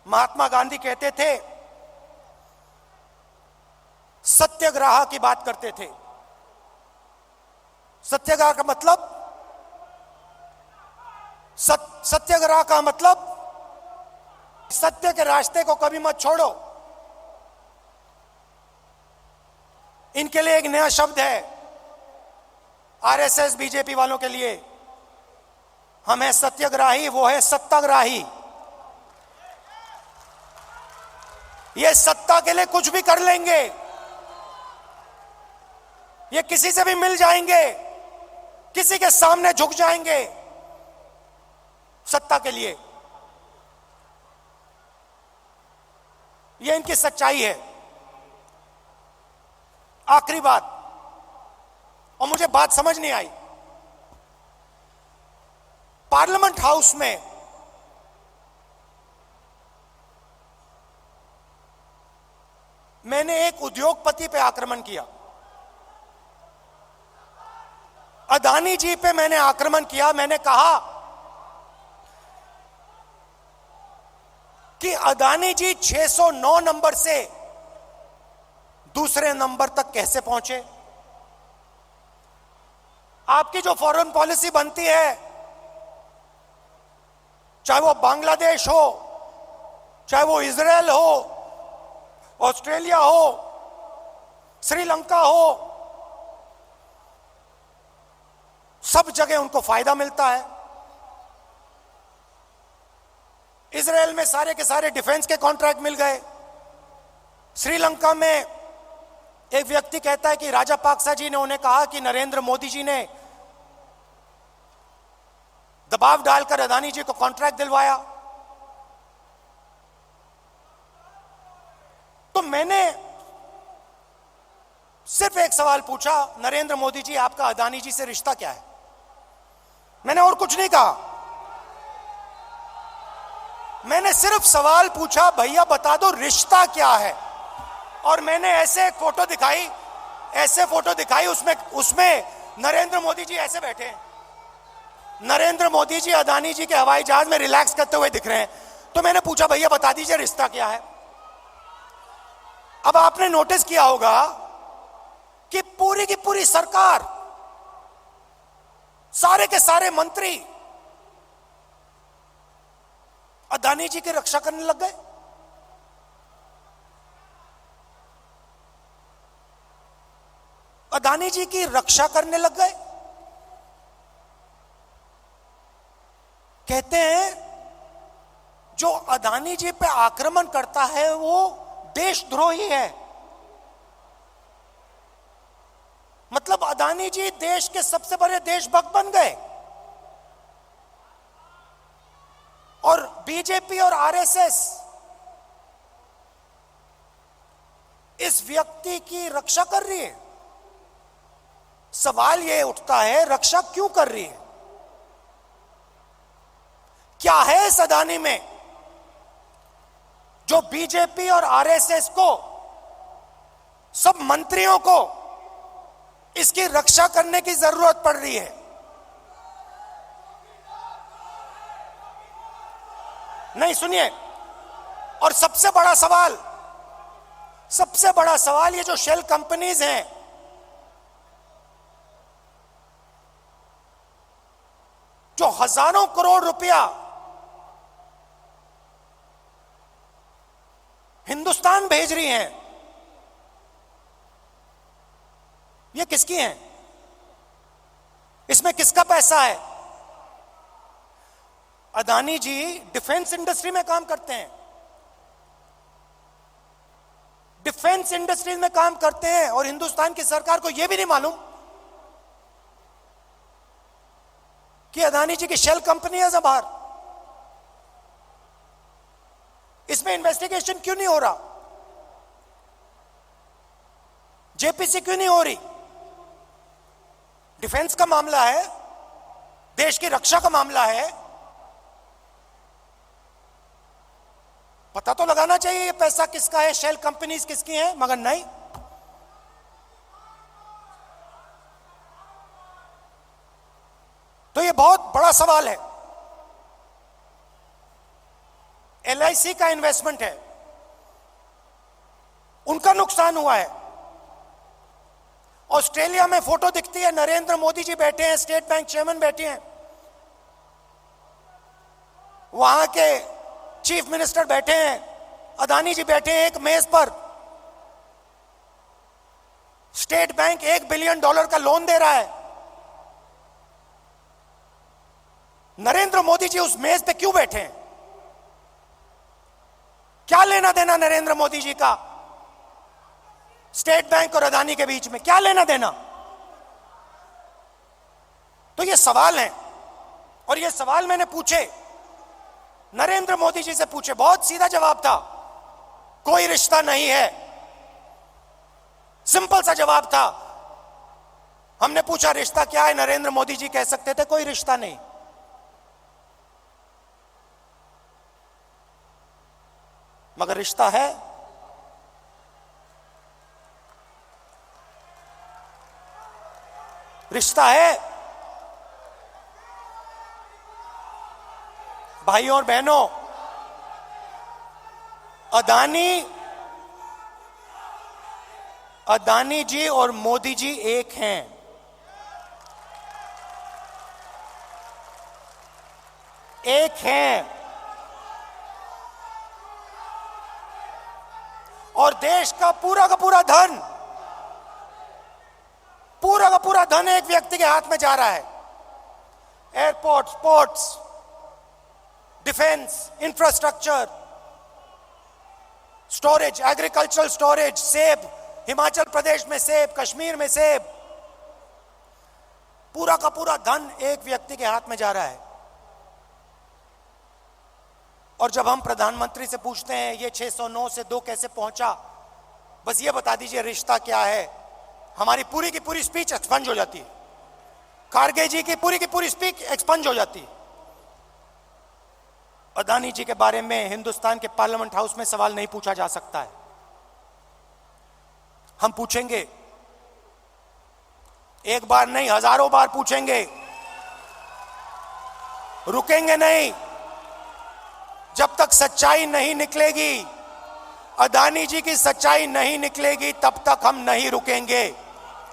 महात्मा गांधी कहते थे, सत्याग्रह की बात करते थे। सत्याग्रह का मतलब, सत्याग्रह का मतलब सत्य के रास्ते को कभी मत छोड़ो। इनके लिए एक नया शब्द है आरएसएस बीजेपी वालों के लिए, हम है सत्याग्रही, वो है सत्ताग्राही। ये सत्ता के लिए कुछ भी कर लेंगे, ये किसी से भी मिल जाएंगे, किसी के सामने झुक जाएंगे सत्ता के लिए। ये इनकी सच्चाई है। आखिरी बात, और मुझे बात समझ नहीं आई, पार्लियामेंट हाउस में मैंने एक उद्योगपति पे आक्रमण किया, अदानी जी पे मैंने आक्रमण किया। मैंने कहा कि अदानी जी 609 नंबर से दूसरे नंबर तक कैसे पहुंचे। आपकी जो फॉरेन पॉलिसी बनती है, चाहे वो बांग्लादेश हो, चाहे वो इजराइल हो, ऑस्ट्रेलिया हो, श्रीलंका हो, सब जगह उनको फायदा मिलता है। इजराइल में सारे के सारे डिफेंस के कॉन्ट्रैक्ट मिल गए। श्रीलंका में एक व्यक्ति कहता है कि राजापाक्सा जी ने उन्हें कहा कि नरेंद्र मोदी जी ने दबाव डालकर अदानी जी को कॉन्ट्रैक्ट दिलवाया। तो मैंने सिर्फ एक सवाल पूछा, नरेंद्र मोदी जी आपका अदानी जी से रिश्ता क्या है? मैंने और कुछ नहीं कहा, मैंने सिर्फ सवाल पूछा, भैया बता दो रिश्ता क्या है। और मैंने ऐसे फोटो दिखाई, उसमें नरेंद्र मोदी जी ऐसे बैठे हैं। नरेंद्र मोदी जी अदानी जी के हवाई जहाज में रिलैक्स करते हुए दिख रहे हैं। तो मैंने पूछा, भैया बता दीजिए रिश्ता क्या है। अब आपने नोटिस किया होगा कि पूरी की पूरी सरकार, सारे के सारे मंत्री अदानी जी की रक्षा करने लग गए। अदानी जी की रक्षा करने लग गए। कहते हैं जो अदानी जी पे आक्रमण करता है वो देशद्रोही है। मतलब अदानी जी देश के सबसे बड़े देशभक्त बन गए। और बीजेपी और आरएसएस इस व्यक्ति की रक्षा कर रही है। सवाल यह उठता है, रक्षा क्यों कर रही है? क्या है इस अदानी में जो बीजेपी और आरएसएस को, सब मंत्रियों को इसकी रक्षा करने की जरूरत पड़ रही है? नहीं, सुनिए, और सबसे बड़ा सवाल ये जो शेल कंपनीज हैं, जो हजारों करोड़ रुपया हिंदुस्तान भेज रही हैं, ये किसकी हैं? इसमें किसका पैसा है? अदानी जी डिफेंस इंडस्ट्री में काम करते हैं, डिफेंस इंडस्ट्री में काम करते हैं, और हिंदुस्तान की सरकार को यह भी नहीं मालूम कि अदानी जी की शेल कंपनी है बाहर। इसमें इन्वेस्टिगेशन क्यों नहीं हो रहा? जेपीसी क्यों नहीं हो रही? डिफेंस का मामला है, देश की रक्षा का मामला है, पता तो लगाना चाहिए ये पैसा किसका है, शेल कंपनीज किसकी हैं, मगर नहीं। तो ये बहुत बड़ा सवाल है। LIC का इन्वेस्टमेंट है, उनका नुकसान हुआ है। ऑस्ट्रेलिया में फोटो दिखती है, नरेंद्र मोदी जी बैठे हैं, स्टेट बैंक चेयरमैन बैठे हैं, वहां के चीफ मिनिस्टर बैठे हैं, अदानी जी बैठे हैं एक मेज पर। स्टेट बैंक $1 बिलियन का लोन दे रहा है। नरेंद्र मोदी जी उस मेज पे क्यों बैठे हैं? क्या लेना देना नरेंद्र मोदी जी का स्टेट बैंक और अदानी के बीच में? क्या लेना देना? तो ये सवाल है, और ये सवाल मैंने पूछे, नरेंद्र मोदी जी से पूछे, बहुत सीधा जवाब था, कोई रिश्ता नहीं है। सिंपल सा जवाब था। हमने पूछा रिश्ता क्या है, नरेंद्र मोदी जी कह सकते थे कोई रिश्ता नहीं। मगर रिश्ता है। रिश्ता है। भाइयों और बहनों, अदानी जी और मोदी जी एक हैं। एक हैं। और देश का पूरा धन, पूरा का पूरा धन एक व्यक्ति के हाथ में जा रहा है। Airports, ports, defence, infrastructure, storage, agricultural storage, सेब, हिमाचल प्रदेश में सेब, कश्मीर में सेब, पूरा का पूरा धन एक व्यक्ति के हाथ में जा रहा है। और जब हम प्रधानमंत्री से पूछते हैं ये 609 से 2 कैसे पहुंचा, बस ये बता दीजिए रिश्ता क्या है, हमारी पूरी की पूरी स्पीच एक्सपंज हो जाती है। खारगे जी की पूरी स्पीच एक्सपंज हो जाती है। अदानी जी के बारे में हिंदुस्तान के पार्लियामेंट हाउस में सवाल नहीं पूछा जा सकता है। हम पूछेंगे, एक बार नहीं, हजारों बार पूछेंगे, रुकेंगे नहीं। जब तक सच्चाई नहीं निकलेगी, अदानी जी की सच्चाई नहीं निकलेगी, तब तक हम नहीं रुकेंगे।